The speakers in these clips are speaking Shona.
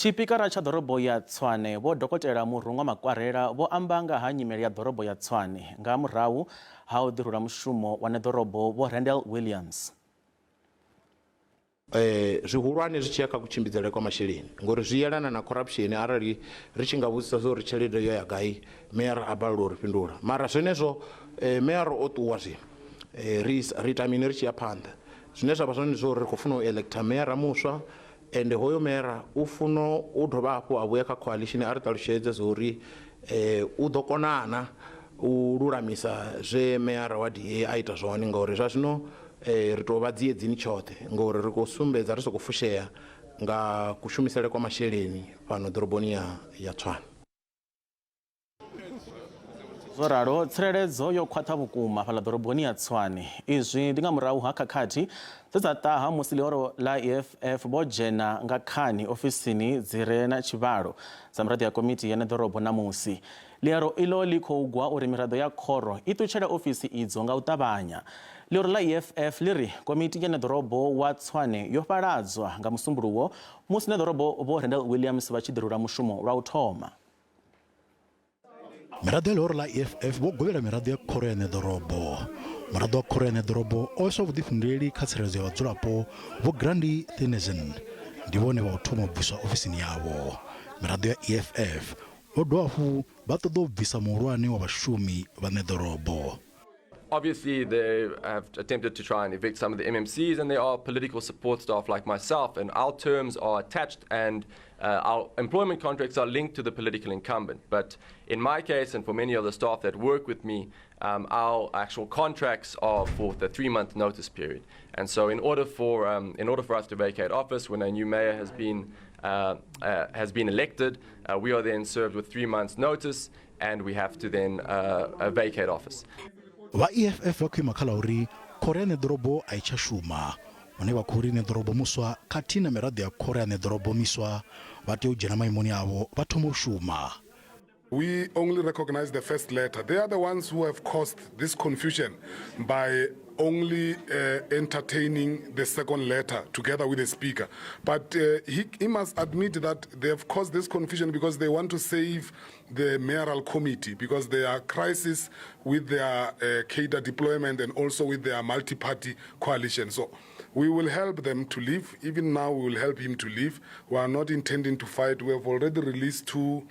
Tshipikara tsha dorobo ya Tshwane vho dokotela Murungwa Makwarela vho amba nga ha nyimele ya dorobo ya Tshwane nga murahu ha u ḓirula mushumo wa dorobo vho Randall Williams. Zwihulwane zwi tshiya kha kutshimbidzele kwa masheleni ngori zwi yelana na corruption arali ri tshi nga vhudzisa zwo ri tshelede yo ya gai mayor a balelwa uri fhindula mara zwenezwo mayor o ṱuwa zwino ri tamini ri tshi ya phanḓa zwine zwa vha zwone zwo ri khou funa u electa mayor muswa ende hoyo mayor u funa u dovha hafhu a vhuya kha coalition a ri ṱalutshedze zori u ḓo konana u lulamisa zwe mayor wa DA a ita zwone ngori zwa zwino ri tou vha dziedzini tshoṱhe ngori ri khou sumbedza ri soko fushea nga kushumisele kwa masheleni fhano ḓoroboni ya Tshwane. Zwo ralo tsireledzo yo khwaṱha vhukuma fhaḽa ḓoroboni ya Tshwane izwi ndi nga murahu ha khakhathi dze dza ṱaha musi ḽihoro ḽa EFF vho dzhena nga khani ofisini dzi re na tshivhalo dza miraḓo ya komiti ya ḓorobo namusi ḽihoro iḽo ḽi khou gwa uri miraḓo ya khoro i ṱutshele ofisi idzo nga u ṱavhanya. Ḽihoro ḽa EFF ḽi ri komiti ya ḓorobo wa Tshwane yo fhaladzwa nga musumbuluwo musi ḓorobo vho Randall Williams vha tshi ḓirula mushumo lwa u thoma. Miraḓo ya ḽihoro ḽa EFF vho govhela miraḓo ya khoro ya ḓorobo. Muraḓo wa khoro ya ḓorobo o iswa vhuḓifhinduleli kha tsireledzo ya vhadzulapo vho Grandi Thenison ndi vhone vha u thoma u bviswa ofisini yavho. Miraḓo ya EFF vho dovha hafhu vha ṱoḓa u bvisa muhulwane wa vhashumi vha ḓorobo. Obviously, they have attempted to try and evict some of the MMCs, and there are political support staff like myself, and our terms are attached and our employment contracts are linked to the political incumbent. But in my case, and for many of the staff that work with me, our actual contracts are for the 3-month notice period. And so in order for us to vacate office, when a new mayor has been elected, we are then served with 3 months notice, and we have to then vacate office. Va EFF vha khwima khala uri khoro ya ḓorobo a i tsha shuma hone vha khou ri ḓorobo muswa khathihi na miraḓo ya khoro ya ḓorobo miswa vha tea u dzhena maimoni avho vha thoma u shuma. We only recognize the first letter. They are the ones who have caused this confusion by only entertaining the second letter together with the speaker. But he must admit that they have caused this confusion because they want to save the mayoral committee because there are crises with their cadre deployment and also with their multi-party coalition. So we will help them to leave. Even now we will help him to leave. We are not intending to fight. We have already released 2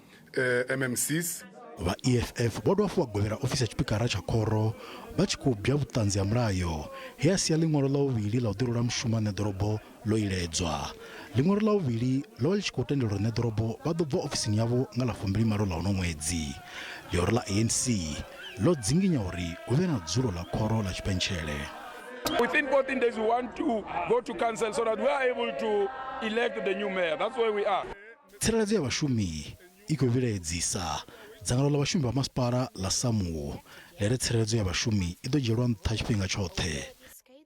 MMCs. Va EFF vho dovha vha govhela ofisi ya tshipikara tsha khoro vha tshi khou bya vhuṱanzi ha mulayo he a sia ḽiṅwalo ḽa vhuvhili ḽa u ḓirula mushumo ḓorobo ḽo iledzwa. Ḽiṅwalo ḽa vhuvhili ḽo ḽi tshi khou tendelwa ḓorobo vha ḓo bva ofisini yavho nga ḽa 28 ḽa uno ṅwedzi. Ḽihoro ḽa ANC ḽo dzinginya uri hu vhe na dzulo ḽa khoro ḽa tshipentshele. Within 14 days we want to go to council so that we are able to elect the new mayor. That's where we are. Tsireledzo ya vhashumi i khou vhilaedzisa dzangano ḽa vhashumi vha masipala ḽa Samuo ḽi re tsireledzo ya vhashumi i ḓo dzhielwa nṱha tshifhinga tshoṱhe.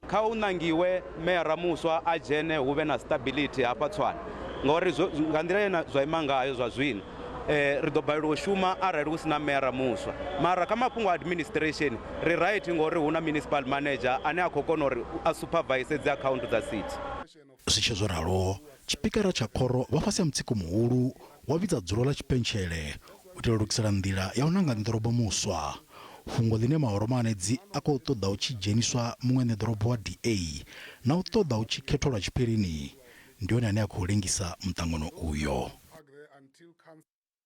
Kha u ṋangiwe mayor muswa a dzhene hu vhe na stability hafha Tshwane ngauri nga nḓila ye zwa ima ngayo zwa zwino ri ḓo balelwa u shuma arali hu si na mayor muswa mara kha mafhungo a administration ri right ngori hu na municipal manager ane a khou kona uri a supervise dzi account dza city. Zwi tshi zwo ralo tshipikara tsha khoro vha fhasi ha mutsiko muhulu wa vhidza dzulo ḽa tshipentshele u itela u lugisela nḓila ya u nanga ḓorobo muswa. Fhungo ḽine mahoro manedzi a khou ṱoḓa u tshi dzheniswa muṅwe ḓorobo wa DA na u ṱoḓa u tshi khethwa lwa tshiphirini ndi hone ane a khou lengisa muṱangano uyo.